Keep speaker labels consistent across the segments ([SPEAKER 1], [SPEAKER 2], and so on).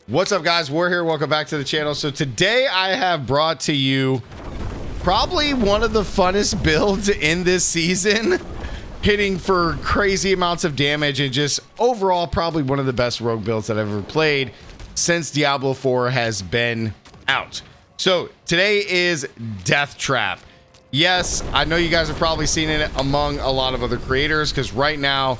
[SPEAKER 1] What's up, guys? We're here. Welcome back to the channel. So today I have brought to you probably one of the funnest builds in this season, hitting for crazy amounts of damage and just overall probably one of the best rogue builds that I've ever played since Diablo 4 has been out. So today is Deathtrap. Yes, I know you guys have probably seen it among a lot of other creators because right now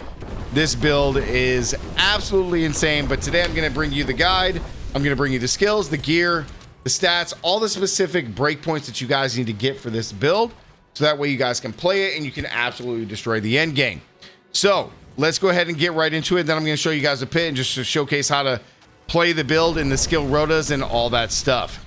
[SPEAKER 1] this build is absolutely insane, but today I'm going to bring you the guide. I'm going to bring you the skills, the gear, the stats, all the specific breakpoints that you guys need to get for this build, so that way you guys can play it and you can absolutely destroy the end game. So let's go ahead and get right into it. Then I'm going to show you guys a pit and just to showcase how to play the build and the skill rotas and all that stuff.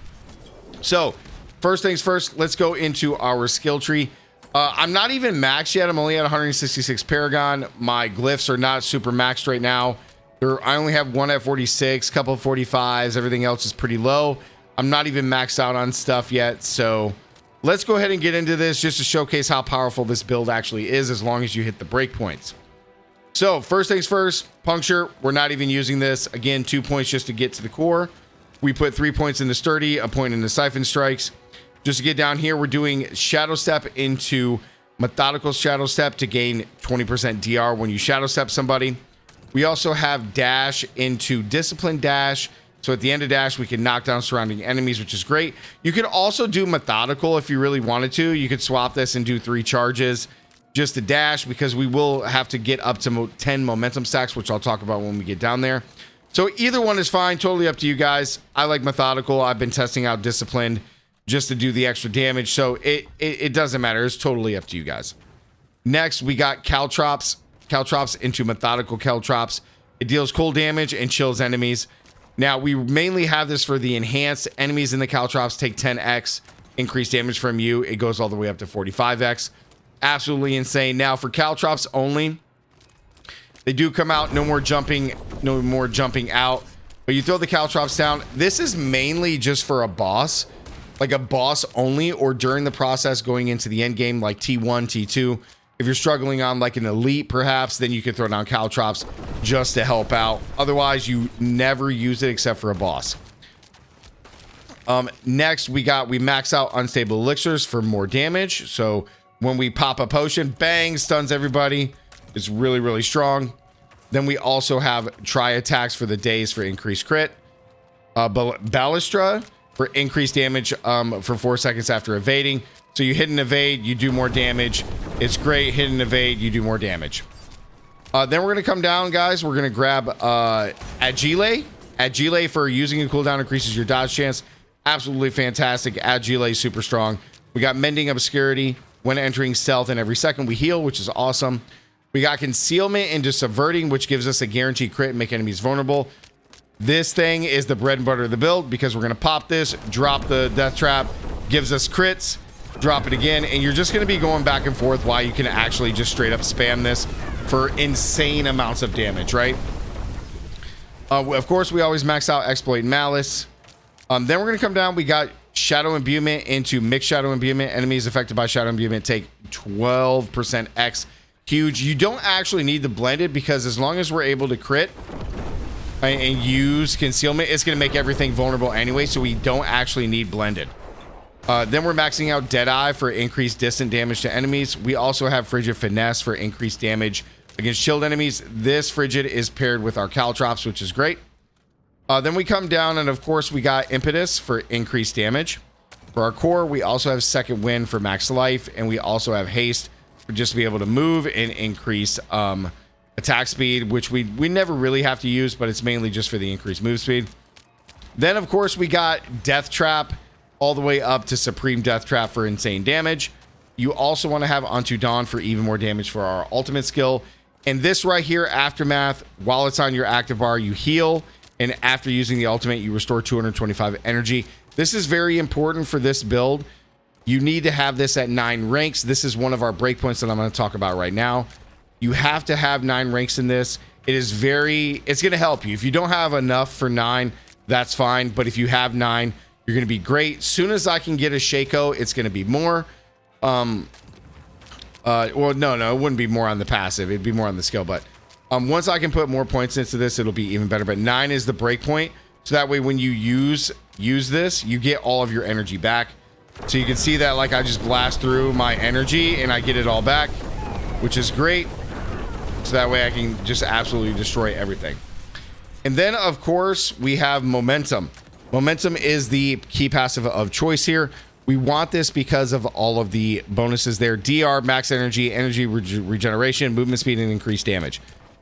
[SPEAKER 1] So first things first, let's go into our skill tree. I'm not even maxed yet. I'm only at 166 Paragon. My glyphs are not super maxed right now. I only have one at 46, couple of 45s. Everything else is pretty low. I'm not even maxed out on stuff yet. So let's go ahead and get into this just to showcase how powerful this build actually is as long as you hit the breakpoints. So first things first, puncture. We're not even using this. Again, 2 points just to get to the core. We put 3 points in the sturdy, a point in the siphon strikes. Just to get down here, we're doing Shadow Step into Methodical Shadow Step to gain 20% DR when you Shadow Step somebody. We also have Dash into Discipline Dash. So at the end of Dash, we can knock down surrounding enemies, which is great. You could also do Methodical if you really wanted to. You could swap this and do 3 charges just to Dash, because we will have to get up to 10 momentum stacks, which I'll talk about when we get down there. So either one is fine. Totally up to you guys. I like Methodical. I've been testing out Disciplined just to do the extra damage, so it doesn't matter. It's totally up to you guys. Next, we got Caltrops into Methodical Caltrops. It deals cold damage and chills enemies. Now, we mainly have this for the enhanced. Enemies in the Caltrops take 10x increased damage from you. It goes all the way up to 45x. Absolutely insane. Now, for Caltrops only, they do come out. No more jumping out. But you throw the Caltrops down. This is mainly just for a boss. Like a boss only, or during the process going into the end game, like T1, T2. If you're struggling on like an elite, perhaps, then you could throw down Caltrops just to help out. Otherwise, you never use it except for a boss. Next, we max out unstable elixirs for more damage. So when we pop a potion, bang, stuns everybody. It's really, really strong. Then we also have try attacks for the days for increased crit. Ballistra for increased damage for 4 seconds after evading. So you hit and evade, you do more damage. It's great. Hit and evade, you do more damage. Then we're going to come down, guys. We're going to grab Agile. Agile for using a cooldown increases your dodge chance. Absolutely fantastic. Agile super strong. We got Mending Obscurity. When entering stealth, and every second we heal, which is awesome. We got Concealment into Subverting, which gives us a guaranteed crit and make enemies vulnerable. This thing is the bread and butter of the build, because we're going to pop this, drop the Deathtrap, gives us crits, drop it again, and you're just going to be going back and forth while you can actually just straight up spam this for insane amounts of damage, right? Of course, we always max out Exploit and Malice. Then we're going to come down. We got Shadow Imbuement into Mixed Shadow Imbuement. Enemies affected by Shadow Imbuement take 12% X. Huge. You don't actually need the blended, because as long as we're able to crit and use Concealment, it's going to make everything vulnerable anyway, so we don't actually need blended. Then we're maxing out Deadeye for increased distant damage to enemies. We also have Frigid Finesse for increased damage against shield enemies. This Frigid is paired with our Caltrops, which is great. Then we come down, and of course we got Impetus for increased damage. For our core, we also have Second Wind for max life, and we also have Haste for just to be able to move and increase attack speed, which we never really have to use, but it's mainly just for the increased move speed. Then, of course, we got Deathtrap all the way up to Supreme Deathtrap for insane damage. You also want to have Unto Dawn for even more damage for our ultimate skill. And this right here, Aftermath, while it's on your active bar, you heal. And after using the ultimate, you restore 225 energy. This is very important for this build. You need to have this at 9 ranks. This is one of our breakpoints that I'm going to talk about right now. You have to have 9 ranks in this. It's going to help you. If you don't have enough for 9, that's fine. But if you have 9, you're going to be great. Soon as I can get a Shaco, it's going to be more. Well, no, it wouldn't be more on the passive. It'd be more on the skill. But once I can put more points into this, it'll be even better. But 9 is the break point So that way when you use this, you get all of your energy back. So you can see that like I just blast through my energy and I get it all back, which is great. So that way I can just absolutely destroy everything. And then of course we have momentum. Momentum is the key passive of choice here. We want this because of all of the bonuses there. DR, max energy, energy regeneration, movement speed, and increased damage.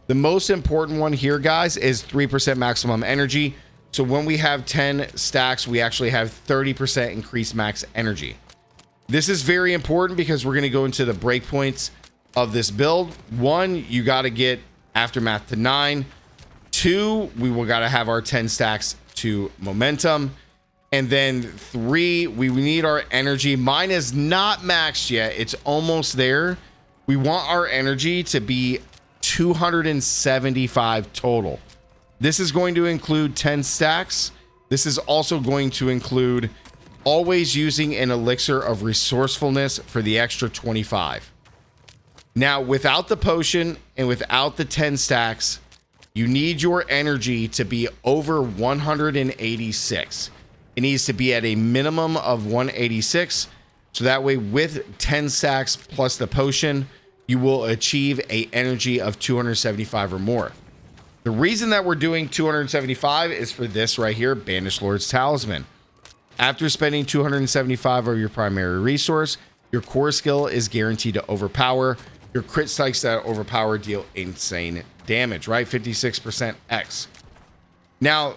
[SPEAKER 1] The most important one here, guys, is 3% maximum energy. So when we have 10 stacks, we actually have 30% increased max energy. This is very important because we're going to go into the breakpoints of this build. 1, you got to get Aftermath to 9. 2, we will got to have our 10 stacks to momentum. And then 3, we need our energy. Mine is not maxed yet. It's almost there. We want our energy to be 275 total. This is going to include 10 stacks. This is also going to include always using an elixir of resourcefulness for the extra 25. Now, without the potion and without the 10 stacks, you need your energy to be over 186. It needs to be at a minimum of 186. So that way with 10 stacks plus the potion, you will achieve a energy of 275 or more. The reason that we're doing 275 is for this right here, Banished Lord's Talisman. After spending 275 of your primary resource, your core skill is guaranteed to overpower. Your crit strikes that overpower deal insane damage, right? 56% X. Now,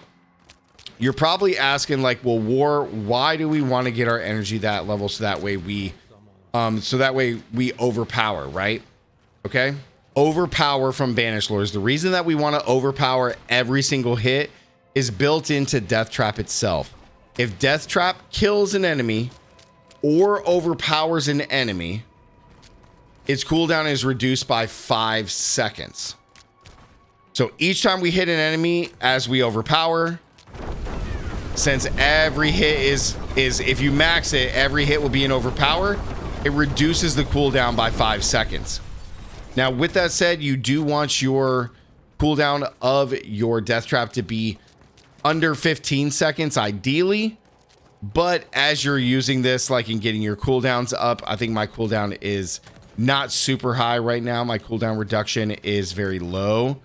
[SPEAKER 1] you're probably asking like, well, War, why do we want to get our energy that level so that way we overpower, right? Okay. Overpower from Banished Lords. The reason that we want to overpower every single hit is built into Deathtrap itself. If Deathtrap kills an enemy or overpowers an enemy, its cooldown is reduced by 5 seconds. So each time we hit an enemy as we overpower, since every hit is if you max it, every hit will be an overpower, it reduces the cooldown by 5 seconds. Now, with that said, you do want your cooldown of your Deathtrap to be under 15 seconds, ideally. But as you're using this, like in getting your cooldowns up, I think my cooldown is not super high right now. My cooldown reduction is very low.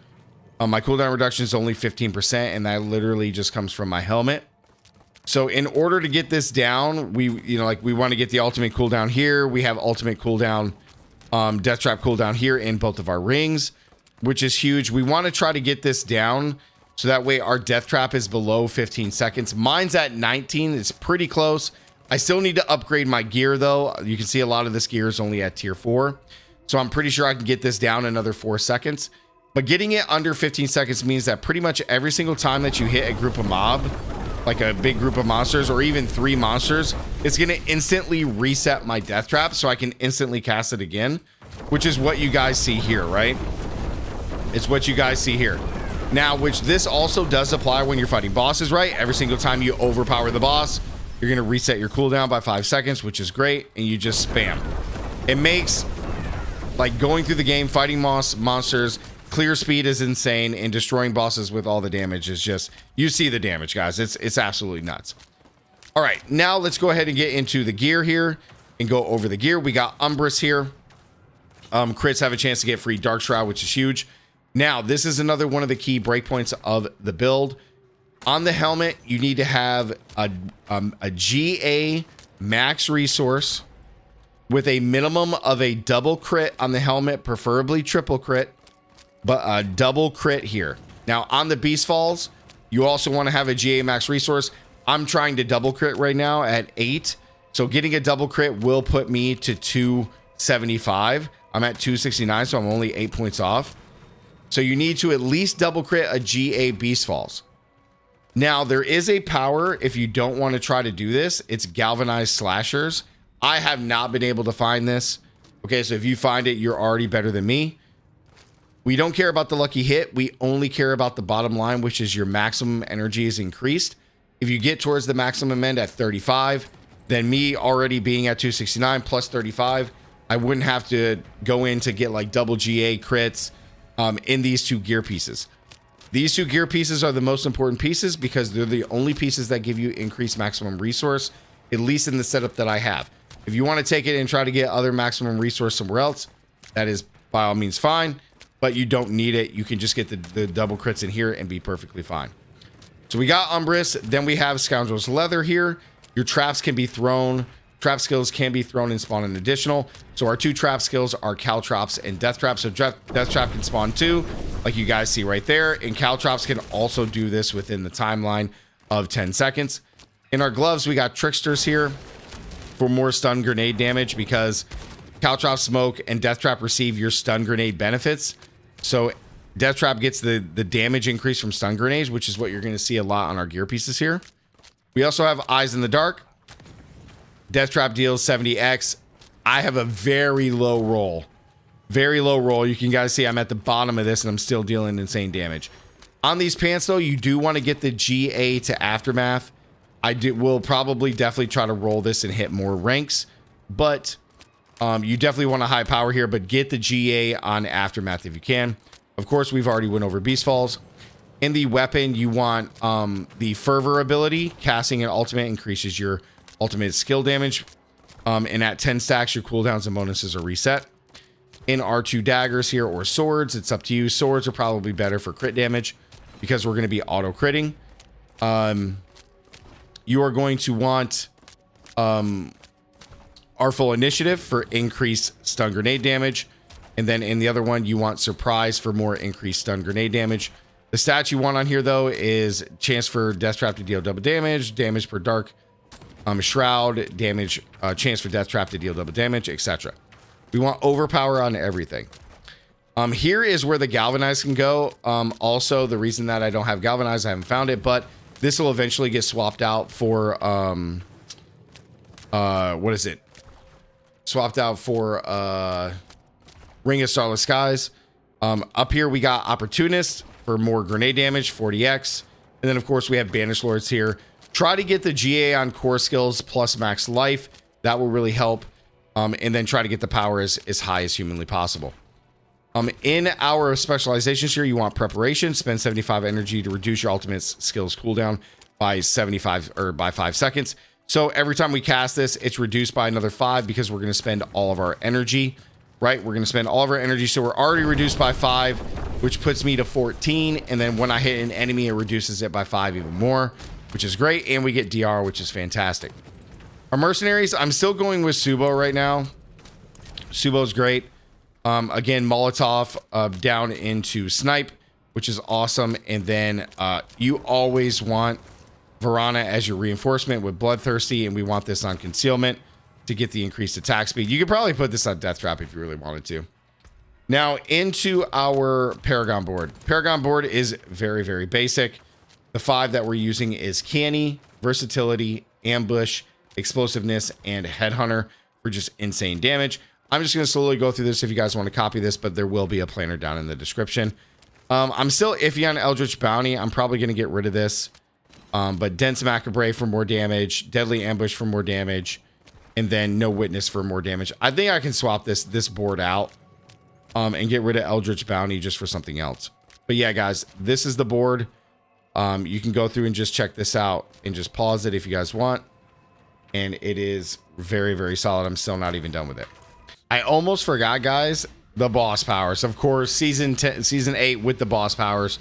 [SPEAKER 1] My cooldown reduction is only 15%, and that literally just comes from my helmet. So in order to get this down, we want to get the ultimate cooldown here. We have ultimate cooldown, Deathtrap cooldown here in both of our rings, which is huge. We want to try to get this down so that way our Deathtrap is below 15 seconds. Mine's at 19. It's pretty close. I still need to upgrade my gear though. You can see a lot of this gear is only at tier 4. So I'm pretty sure I can get this down another 4 seconds. But getting it under 15 seconds means that pretty much every single time that you hit a group of mob, like a big group of monsters or even 3 monsters, it's going to instantly reset my Deathtrap so I can instantly cast it again, which is what you guys see here, right? It's what you guys see here. Now, which this also does apply when you're fighting bosses, right? Every single time you overpower the boss, you're going to reset your cooldown by 5 seconds, which is great, and you just spam. It makes, like, going through the game, fighting monsters, clear speed is insane, and destroying bosses with all the damage is just, you see the damage, guys. It's absolutely nuts. All right, now let's go ahead and get into the gear here and go over the gear. We got Umbrus here. Crits have a chance to get free Dark Shroud, which is huge. Now, this is another one of the key breakpoints of the build. On the helmet, you need to have a GA max resource with a minimum of a double crit on the helmet, preferably triple crit, but a double crit here. Now, on the Beast Falls, you also want to have a GA max resource. I'm trying to double crit right now at 8. So getting a double crit will put me to 275. I'm at 269, so I'm only 8 points off. So you need to at least double crit a GA Beast Falls. Now, there is a power if you don't want to try to do this. It's Galvanized Slashers. I have not been able to find this. Okay, so if you find it, you're already better than me. We don't care about the lucky hit. We only care about the bottom line, which is your maximum energy is increased. If you get towards the maximum end at 35, then me already being at 269 plus 35, I wouldn't have to go in to get like double GA crits in these 2 gear pieces. These two gear pieces are the most important pieces because they're the only pieces that give you increased maximum resource, at least in the setup that I have. If you want to take it and try to get other maximum resource somewhere else, that is by all means fine, but you don't need it. You can just get the double crits in here and be perfectly fine. So we got Umbrus, then we have Scoundrel's Leather here. Your traps can be thrown. Trap skills can be thrown and spawn an additional. So our two trap skills are Caltrops and Deathtrap. So Deathtrap can spawn 2, like you guys see right there. And Caltrops can also do this within the timeline of 10 seconds. In our gloves, we got Tricksters here for more stun grenade damage because Caltrop Smoke and Deathtrap receive your stun grenade benefits. So Deathtrap gets the damage increase from stun grenades, which is what you're going to see a lot on our gear pieces here. We also have Eyes in the Dark. Deathtrap deals 70x. I have a very low roll. Very low roll. You can guys see I'm at the bottom of this and I'm still dealing insane damage. On these pants though, you do want to get the GA to Aftermath. Will probably definitely try to roll this and hit more ranks, but you definitely want a high power here, but get the GA on Aftermath if you can. Of course, we've already went over Beast Falls. In the weapon, you want the Fervor ability. Casting an ultimate increases your ultimate skill damage. And at 10 stacks, your cooldowns and bonuses are reset. In our two daggers here or swords, it's up to you. Swords are probably better for crit damage because we're going to be auto critting. You are going to want Artful Initiative for increased stun grenade damage. And then in the other one, you want Surprise for more increased stun grenade damage. The stats you want on here, though, is chance for Deathtrap to deal double damage, damage per dark shroud, damage, chance for Deathtrap to deal double damage, etc. We want overpower on everything. Here is where the galvanize can go. Also, the reason that I don't have galvanize, I haven't found it, but this will eventually get swapped out for what is it? Swapped out for Ring of Starless Skies. Up here we got Opportunist for more grenade damage, 40x. And then of course we have Banished Lords here. Try to get the GA on core skills plus max life. That will really help. And then try to get the power as high as humanly possible. In our specializations here, you want preparation. Spend 75 energy to reduce your ultimate skills cooldown by 75 or by 5 seconds. So every time we cast this, it's reduced by another 5 because we're going to spend all of our energy, right? We're going to spend all of our energy. So we're already reduced by 5, which puts me to 14. And then when I hit an enemy, it reduces it by 5 even more, which is great. And we get DR, which is fantastic. Our mercenaries, I'm still going with Subo right now. Subo's great. Again, Molotov down into Snipe, which is awesome. And then you always want Varana as your reinforcement with Bloodthirsty, and we want this on Concealment to get the increased attack speed. You could probably put this on Deathtrap if you really wanted to. Now into our Paragon Board. Paragon Board is very, very basic. The 5 that we're using is Canny, Versatility, Ambush, Explosiveness, and Headhunter for just insane damage. I'm just going to slowly go through this if you guys want to copy this, but there will be a planner down in the description. I'm still iffy on Eldritch Bounty. I'm probably going to get rid of this. But Dense Macabre for more damage, Deadly Ambush for more damage, and then No Witness for more damage. I think I can swap this board out and get rid of Eldritch Bounty just for something else. But yeah, guys, this is the board. You can go through and just check this out and just pause it if you guys want. And it is very, very solid. I'm still not even done with it. I almost forgot, guys, the boss powers. Of course, season 8 with the boss powers.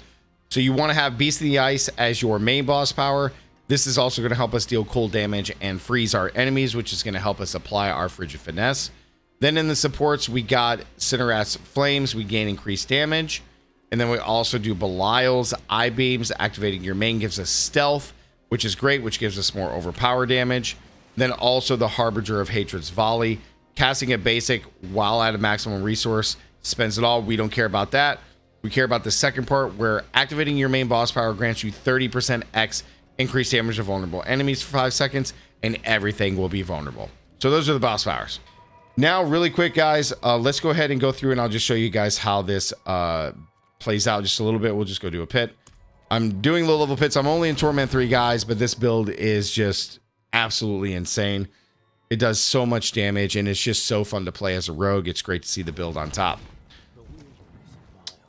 [SPEAKER 1] So you want to have Beast of the Ice as your main boss power. This is also going to help us deal cold damage and freeze our enemies, which is going to help us apply our Frigid Finesse. Then in the supports, we got Cinerath's Flames. We gain increased damage. And then we also do Belials, Eye Beams. Activating your main gives us Stealth, which is great, which gives us more overpower damage. Then also the Harbinger of Hatred's Volley. Casting it basic while at a maximum resource spends it all. We don't care about that. We care about the second part where activating your main boss power grants you 30% X increased damage to vulnerable enemies for 5 seconds, and everything will be vulnerable. So those are the boss powers. Now, really quick, guys, let's go ahead and go through and I'll just show you guys how this plays out just a little bit. We'll just go do a pit. I'm doing low level pits. I'm only in Torment 3, guys, but this build is just absolutely insane. It does so much damage and it's just so fun to play as a rogue. It's great to see the build on top.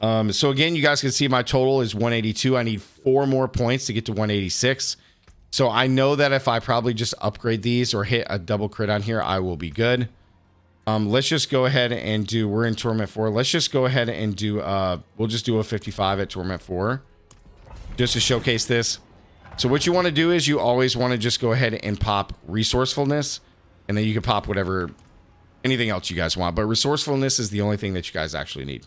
[SPEAKER 1] So again, you guys can see my total is 182. I need 4 more points to get to 186. So I know that if I probably just upgrade these or hit a double crit on here, I will be good. Let's just go ahead and do, we're in Torment 4. Let's just go ahead and do, we'll just do a 55 at Torment 4 just to showcase this. So what you want to do is you always want to just go ahead and pop resourcefulness, and then you can pop whatever, anything else you guys want. But resourcefulness is the only thing that you guys actually need.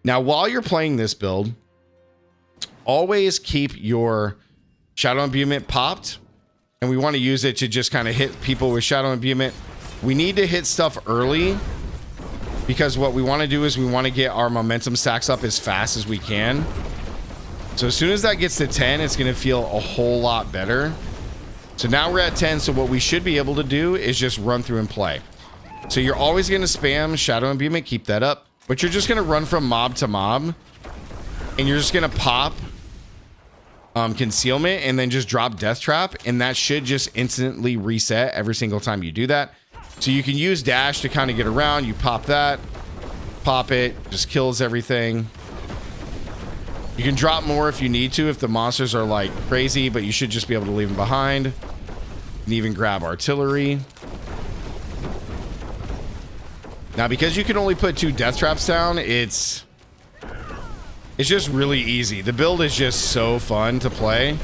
[SPEAKER 1] Now, while you're playing this build, always keep your Shadow Imbuement popped, and we want to use it to just kind of hit people with Shadow Imbuement. We need to hit stuff early because what we want to do is we want to get our momentum stacks up as fast as we can. So as soon as that gets to 10, it's going to feel a whole lot better. So now we're at 10. So what we should be able to do is just run through and play. So you're always going to spam Shadow Imbuement. Keep that up. But you're just going to run from mob to mob. And you're just going to pop concealment and then just drop Deathtrap. And that should just instantly reset every single time you do that. So you can use dash to kind of get around. You pop that, pop it, just kills everything. You can drop more if you need to, if the monsters are like crazy, but you should just be able to leave them behind. You can even grab artillery. Now, because you can only put 2 death traps down, it's just really easy. The build is just so fun to play.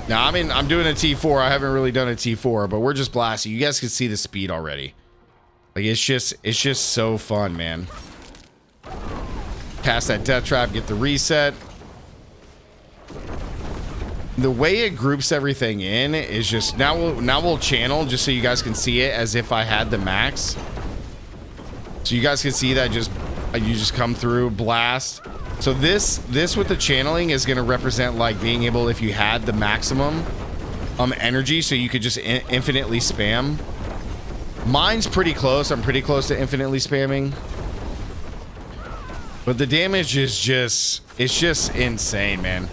[SPEAKER 1] Now, I'm doing a T4. I haven't really done a T4, but we're just blasting. You guys can see the speed already. Like, it's just so fun, man. Cast that death trap, get the reset. The way it groups everything in is just now we'll channel just so you guys can see it as if I had the max. So you guys can see that you just come through, blast. So this with the channeling is going to represent like being able, if you had the maximum energy, so you could just infinitely spam. Mine's pretty close. I'm pretty close to infinitely spamming. But the damage is just insane, man.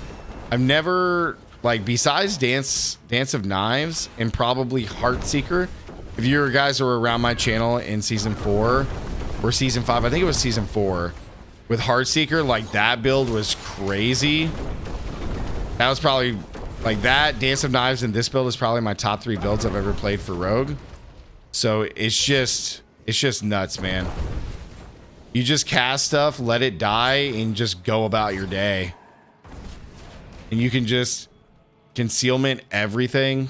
[SPEAKER 1] I've never, like, besides Dance of Knives and probably Heartseeker, if you guys were around my channel in season 4 or season 5, I think it was season 4, with Heartseeker, like, that build was crazy. That was probably, like, that, Dance of Knives, and this build is probably my top 3 builds I've ever played for Rogue. So it's just nuts, man. You just cast stuff, let it die, and just go about your day. And you can just concealment everything.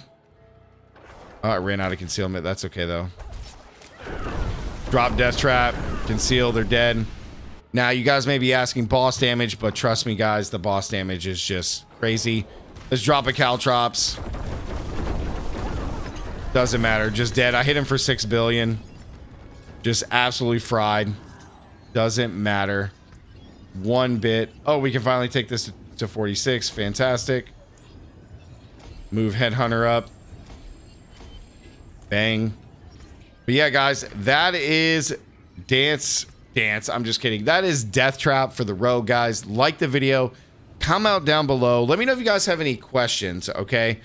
[SPEAKER 1] Oh, I ran out of concealment. That's okay, though. Drop death trap, conceal, they're dead. Now, you guys may be asking boss damage, but trust me, guys, the boss damage is just crazy. Let's drop a Caltrops. Doesn't matter, just dead. I hit him for 6 billion. Just absolutely fried. Doesn't matter one bit. Oh, we can finally take this to 46. Fantastic. Move Headhunter up. Bang. But yeah, guys, that is dance. I'm just kidding. That is Deathtrap for the Rogue, guys. Like the video. Comment down below. Let me know if you guys have any questions, okay?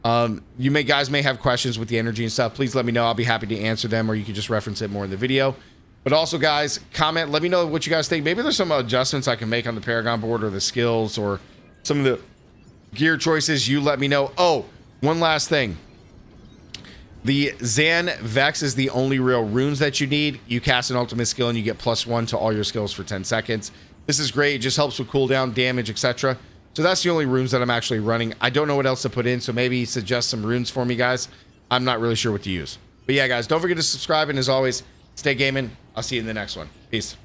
[SPEAKER 1] You guys may have questions with the energy and stuff. Please let me know. I'll be happy to answer them, or you can just reference it more in the video. But also, guys, comment. Let me know what you guys think. Maybe there's some adjustments I can make on the Paragon board or the skills or some of the gear choices. You let me know. Oh, one last thing. The Zan Vex is the only real runes that you need. You cast an ultimate skill and you get +1 to all your skills for 10 seconds. This is great. It just helps with cooldown, damage, etc. So that's the only runes that I'm actually running. I don't know what else to put in, so maybe suggest some runes for me, guys. I'm not really sure what to use. But yeah, guys, don't forget to subscribe, and as always, stay gaming. I'll see you in the next one. Peace.